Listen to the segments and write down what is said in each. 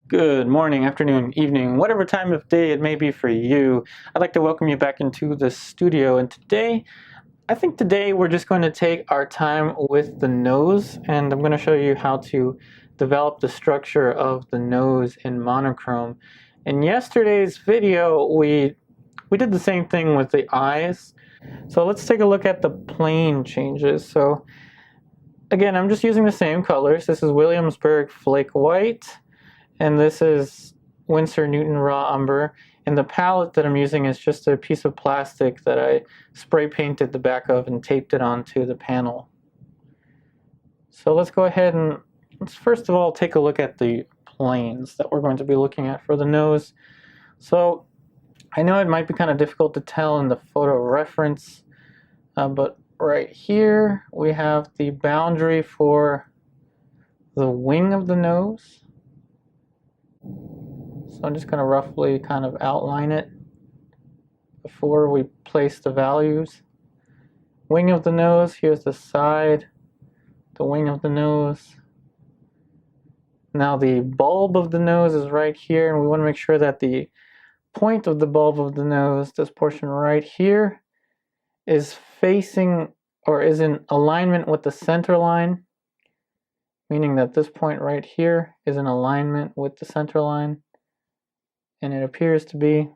Good morning, afternoon, evening, whatever time of day it may be for you. I'd like to welcome you back into the studio, and today we're just going to take our time with the nose, and I'm going to show you how to develop the structure of the nose in monochrome. In yesterday's video, we did the same thing with the eyes. So let's take a look at the plane changes. So again, I'm just using the same colors. This is Williamsburg Flake White, and this is Winsor Newton Raw Umber. And the palette that I'm using is just a piece of plastic that I spray painted the back of and taped it onto the panel. So let's go ahead and let's first of all take a look at the planes that we're going to be looking at for the nose. So I know it might be kind of difficult to tell in the photo reference, but right here we have the boundary for the wing of the nose. So I'm just going to roughly kind of outline it before we place the values. Wing of the nose, here's the side, the wing of the nose. Now the bulb of the nose is right here, and we want to make sure that the point of the bulb of the nose, this portion right here, is facing or is in alignment with the center line, meaning that this point right here is in alignment with the center line, and it appears to be.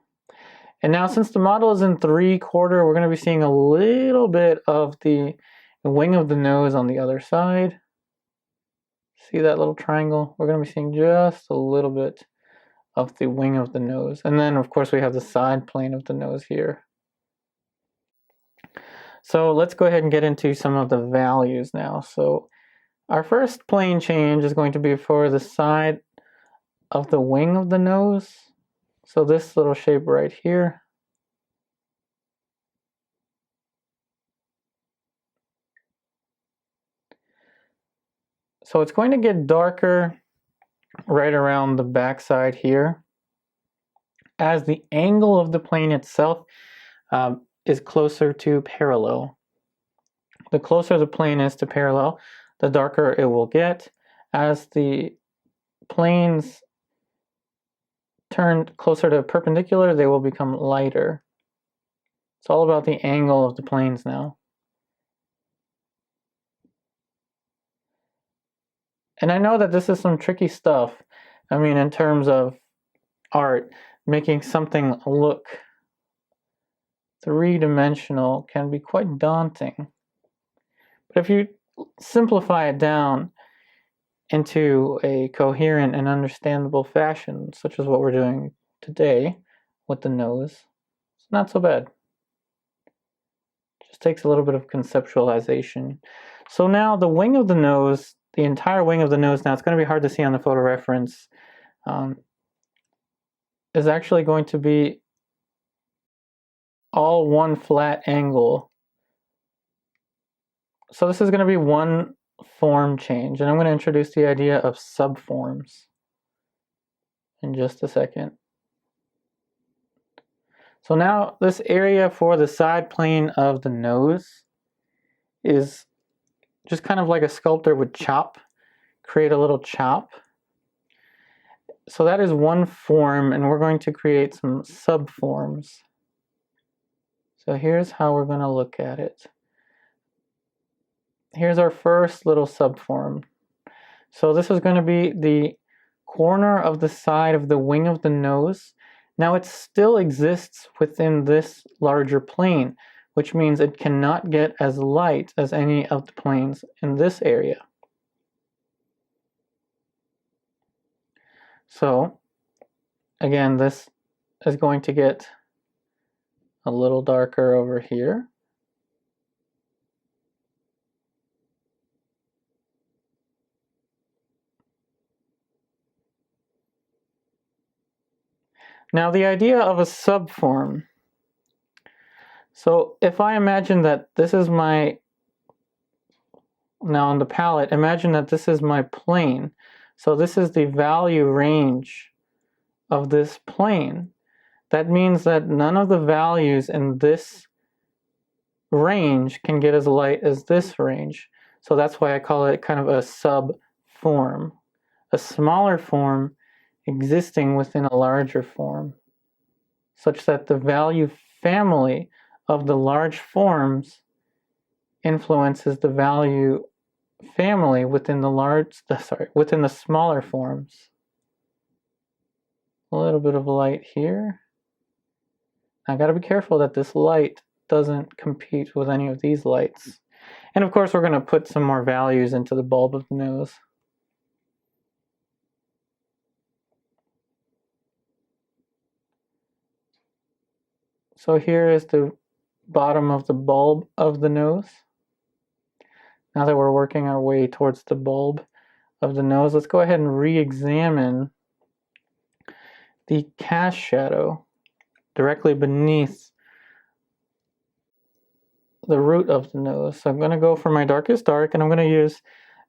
And now since the model is in 3/4, we're going to be seeing a little bit of the wing of the nose on the other side. See that little triangle? We're going to be seeing just a little bit of the wing of the nose. And then of course we have the side plane of the nose here. So let's go ahead and get into some of the values now. So our first plane change is going to be for the side of the wing of the nose. So this little shape right here. So it's going to get darker right around the back side here, as the angle of the plane itself is closer to parallel. The closer the plane is to parallel, the darker it will get. As the planes turn closer to perpendicular, they will become lighter. It's all about the angle of the planes now. And I know that this is some tricky stuff. I mean, in terms of art, making something look three-dimensional can be quite daunting. But if you simplify it down into a coherent and understandable fashion, such as what we're doing today with the nose, it's not so bad. It just takes a little bit of conceptualization. So now the wing of the nose, the entire wing of the nose, now it's going to be hard to see on the photo reference, is actually going to be all one flat angle. So this is going to be one form change, and I'm going to introduce the idea of subforms in just a second. So now this area for the side plane of the nose is just kind of like a sculptor would create a little chop. So that is one form, and we're going to create some subforms. So here's how we're going to look at it. Here's our first little subform. So this is going to be the corner of the side of the wing of the nose. Now it still exists within this larger plane, which means it cannot get as light as any of the planes in this area. So again, this is going to get a little darker over here. Now the idea of a subform. So if I imagine that this is my, now on the palette, imagine that this is my plane. So this is the value range of this plane. That means that none of the values in this range can get as light as this range. So that's why I call it kind of a subform. A smaller form existing within a larger form, such that the value family of the large forms influences the value family within within the smaller forms. A little bit of light here. I got to be careful that this light doesn't compete with any of these lights. And of course, we're going to put some more values into the bulb of the nose. So here is the bottom of the bulb of the nose. Now that we're working our way towards the bulb of the nose, let's go ahead and re-examine the cast shadow directly beneath the root of the nose. So I'm going to go for my darkest dark, and I'm going to use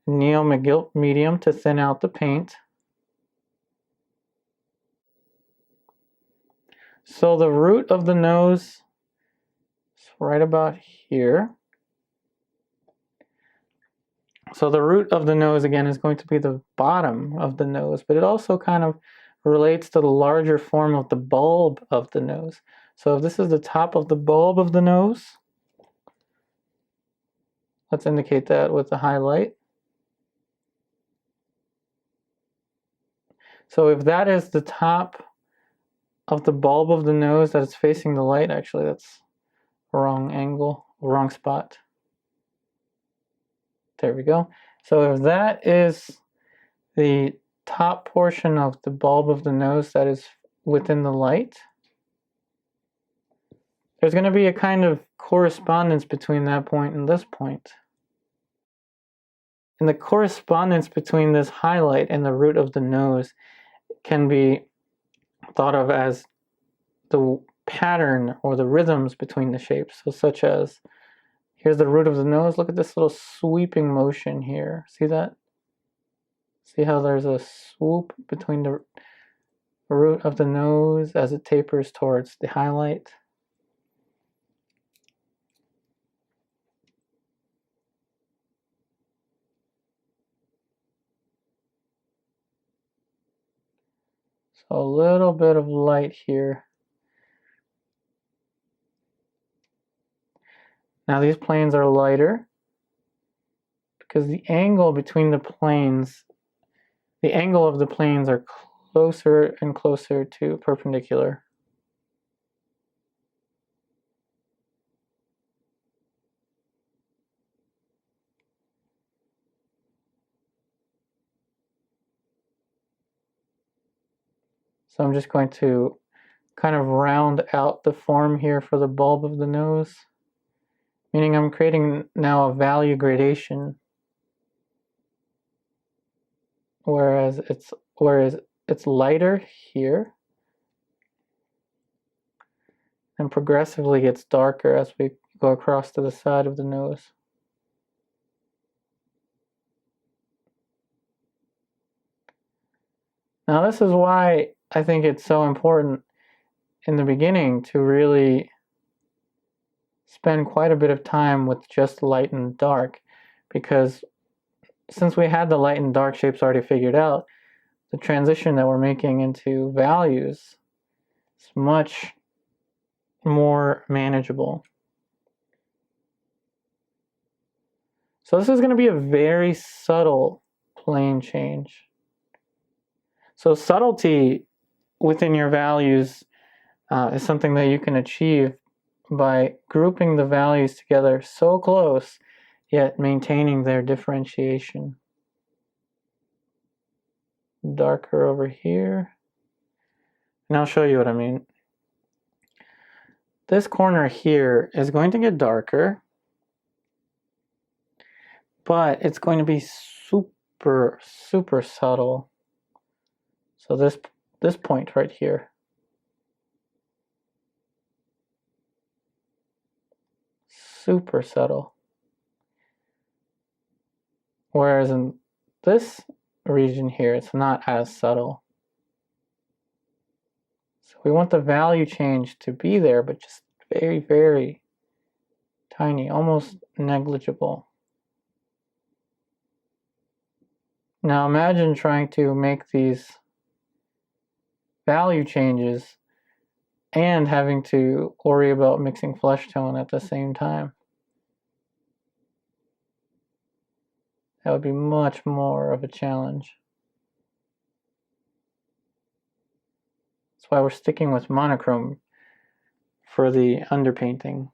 Neo-Megilp medium to thin out the paint. So the root of the nose is right about here. So the root of the nose, again, is going to be the bottom of the nose, but it also kind of relates to the larger form of the bulb of the nose. So if this is the top of the bulb of the nose, let's indicate that with the highlight. So if that is the top of the bulb of the nose that is facing the light, actually that's the wrong angle, wrong spot. There we go. So if that is the top portion of the bulb of the nose that is within the light, there's going to be a kind of correspondence between that point and this point. And the correspondence between this highlight and the root of the nose can be thought of as the pattern or the rhythms between the shapes. So such as, here's the root of the nose. Look at this little sweeping motion here. See that? See how there's a swoop between the root of the nose as it tapers towards the highlight? So a little bit of light here. Now these planes are lighter because the angle between the planes, the angle of the planes are closer and closer to perpendicular. So I'm just going to kind of round out the form here for the bulb of the nose, meaning I'm creating now a value gradation, whereas it's lighter here and progressively gets darker as we go across to the side of the nose. Now this is why I think it's so important in the beginning to really spend quite a bit of time with just light and dark, because since we had the light and dark shapes already figured out, the transition that we're making into values is much more manageable. So this is going to be a very subtle plane change. So subtlety within your values is something that you can achieve by grouping the values together so close, yet maintaining their differentiation. Darker over here. And I'll show you what I mean. This corner here is going to get darker, but it's going to be super, super subtle. So this point right here. Super subtle. Whereas in this region here, it's not as subtle. So we want the value change to be there, but just very, very tiny, almost negligible. Now imagine trying to make these value changes and having to worry about mixing flesh tone at the same time. That would be much more of a challenge. That's why we're sticking with monochrome for the underpainting.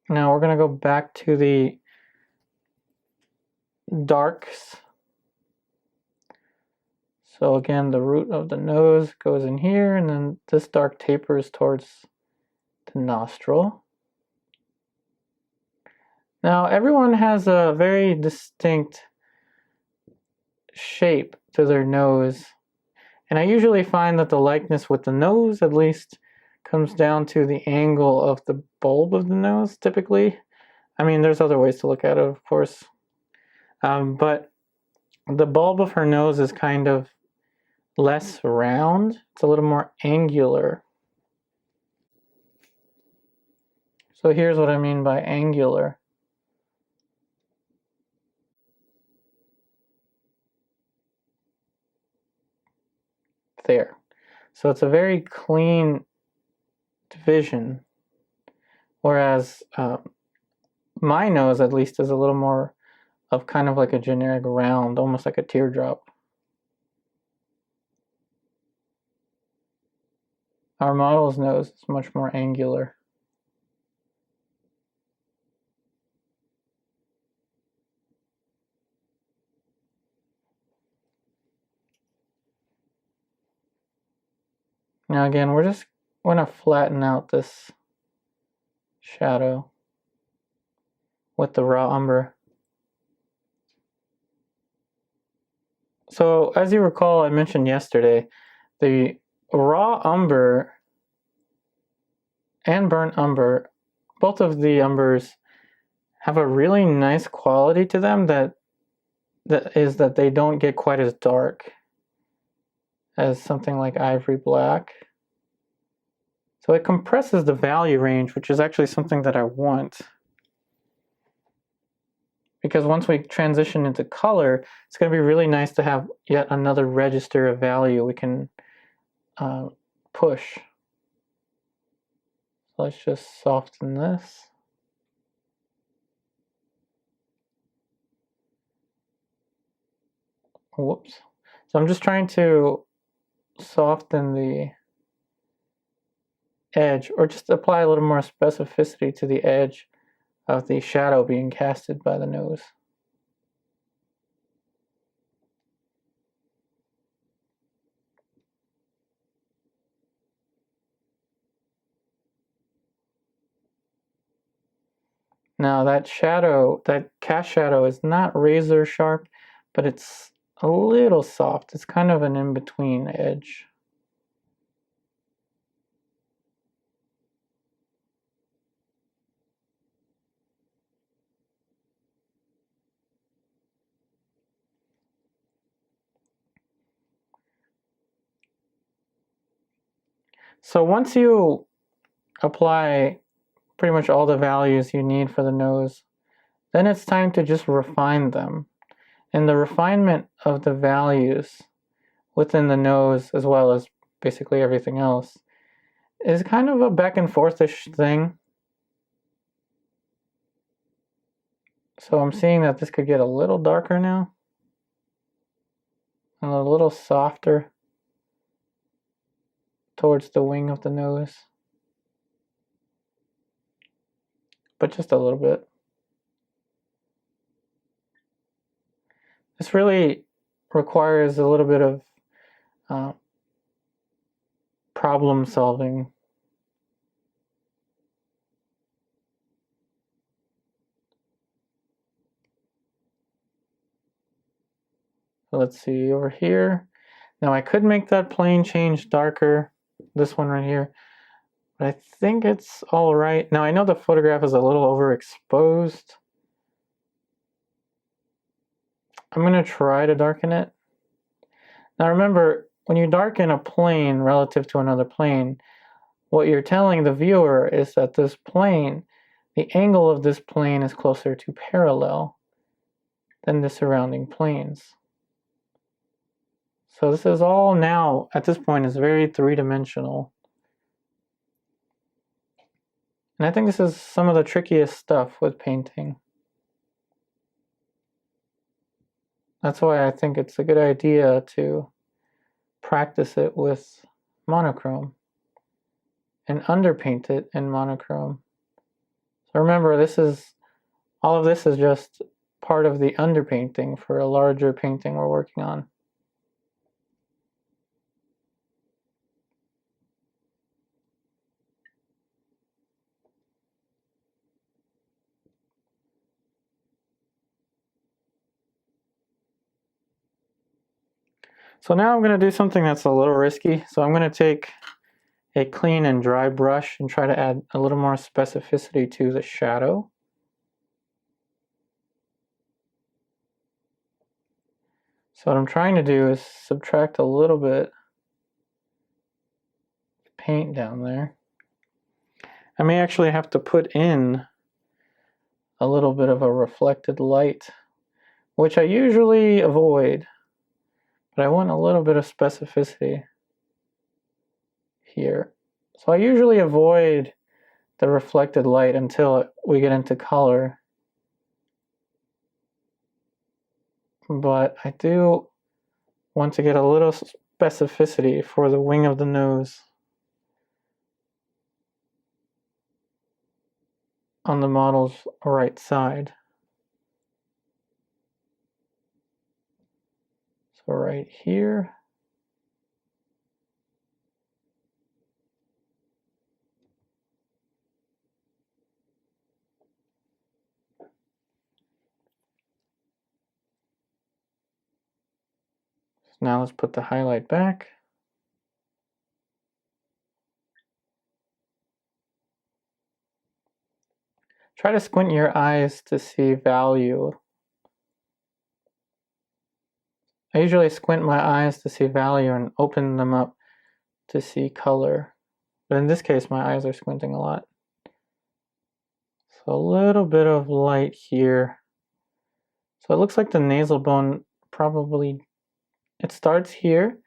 Now we're going to go back to the darks. So again, the root of the nose goes in here, and then this dark tapers towards the nostril. Now everyone has a very distinct shape to their nose, and I usually find that the likeness with the nose, at least, comes down to the angle of the bulb of the nose, typically. I mean, there's other ways to look at it, of course. But the bulb of her nose is kind of less round. It's a little more angular. So here's what I mean by angular. There. So it's a very clean division, whereas my nose, at least, is a little more of kind of like a generic round, almost like a teardrop. Our model's nose is much more angular. Now again, we're just going to flatten out this shadow with the raw umber. So as you recall, I mentioned yesterday, the raw umber and burnt umber, both of the umbers have a really nice quality to them that they don't get quite as dark as something like ivory black. So it compresses the value range, which is actually something that I want. Because once we transition into color, it's going to be really nice to have yet another register of value we can push. So let's just soften this. Whoops. So I'm just trying to soften the edge, or just apply a little more specificity to the edge of the shadow being casted by the nose. Now that shadow, that cast shadow, is not razor sharp, but it's a little soft. It's kind of an in-between edge. So once you apply pretty much all the values you need for the nose, then it's time to just refine them. And the refinement of the values within the nose, as well as basically everything else, is kind of a back and forth-ish thing. So I'm seeing that this could get a little darker now, and a little softer towards the wing of the nose, but just a little bit. This really requires a little bit of problem solving. So let's see over here. Now I could make that plane change darker, this one right here, but I think it's all right. Now I know the photograph is a little overexposed. I'm going to try to darken it. Now remember, when you darken a plane relative to another plane, what you're telling the viewer is that this plane, the angle of this plane is closer to parallel. than the surrounding planes. So this is all now, at this point, is very three-dimensional. And I think this is some of the trickiest stuff with painting. That's why I think it's a good idea to practice it with monochrome and underpaint it in monochrome. So remember, all of this is just part of the underpainting for a larger painting we're working on. So now I'm going to do something that's a little risky. So I'm going to take a clean and dry brush and try to add a little more specificity to the shadow. So what I'm trying to do is subtract a little bit of paint down there. I may actually have to put in a little bit of a reflected light, which I usually avoid, but I want a little bit of specificity here. So I usually avoid the reflected light until we get into color, but I do want to get a little specificity for the wing of the nose on the model's right side. So right here. Now let's put the highlight back. Try to squint your eyes to see value. I usually squint my eyes to see value and open them up to see color. But in this case, my eyes are squinting a lot. So a little bit of light here. So it looks like the nasal bone probably, it starts here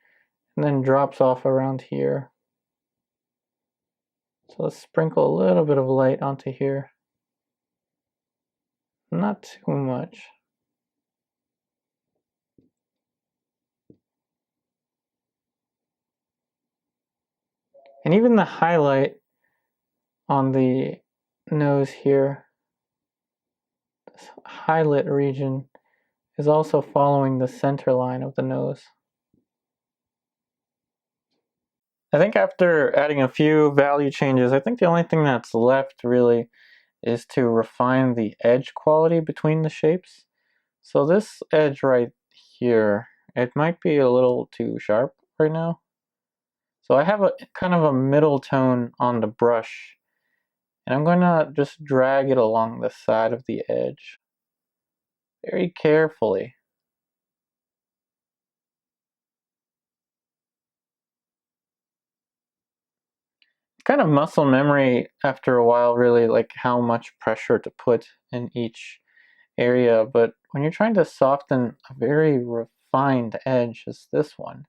and then drops off around here. So let's sprinkle a little bit of light onto here. Not too much. And even the highlight on the nose here, this highlight region, is also following the center line of the nose. I think after adding a few value changes, I think the only thing that's left really is to refine the edge quality between the shapes. So this edge right here, it might be a little too sharp right now. So I have a kind of a middle tone on the brush, and I'm going to just drag it along the side of the edge very carefully. Kind of muscle memory after a while, really, like how much pressure to put in each area. But when you're trying to soften a very refined edge as this one,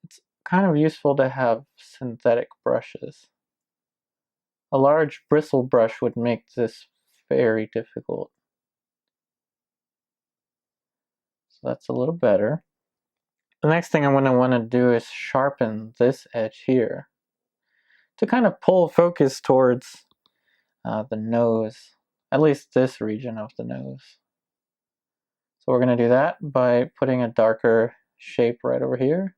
it's kind of useful to have synthetic brushes. A large bristle brush would make this very difficult. So that's a little better. The next thing I'm going to want to do is sharpen this edge here to kind of pull focus towards the nose, at least this region of the nose. So we're going to do that by putting a darker shape right over here.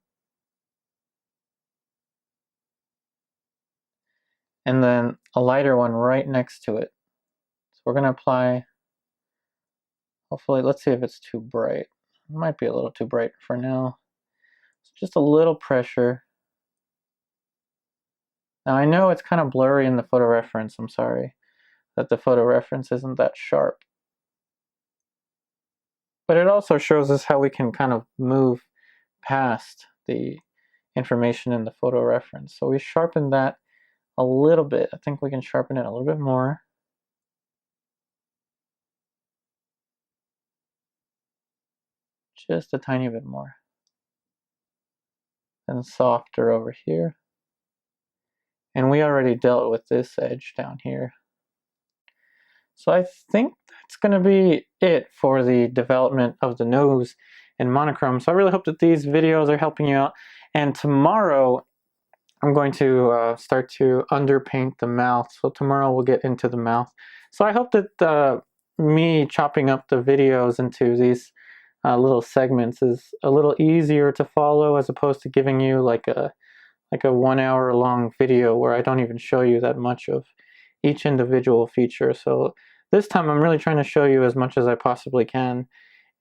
And then a lighter one right next to it. So we're going to apply, hopefully, let's see if it's too bright. It might be a little too bright for now. So just a little pressure. Now I know it's kind of blurry in the photo reference, I'm sorry that the photo reference isn't that sharp. But it also shows us how we can kind of move past the information in the photo reference. So we sharpen that a little bit. I think we can sharpen it a little bit more. just a tiny bit more. And softer over here. And we already dealt with this edge down here. So I think that's going to be it for the development of the nose in monochrome. So I really hope that these videos are helping you out. And tomorrow I'm going to start to underpaint the mouth. So tomorrow we'll get into the mouth. So I hope that me chopping up the videos into these little segments is a little easier to follow, as opposed to giving you like a 1 hour long video where I don't even show you that much of each individual feature. So this time I'm really trying to show you as much as I possibly can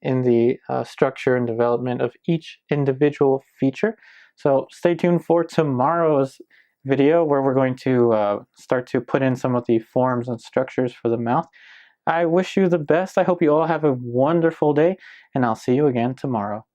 in the structure and development of each individual feature. So stay tuned for tomorrow's video, where we're going to start to put in some of the forms and structures for the mouth. I wish you the best. I hope you all have a wonderful day, and I'll see you again tomorrow.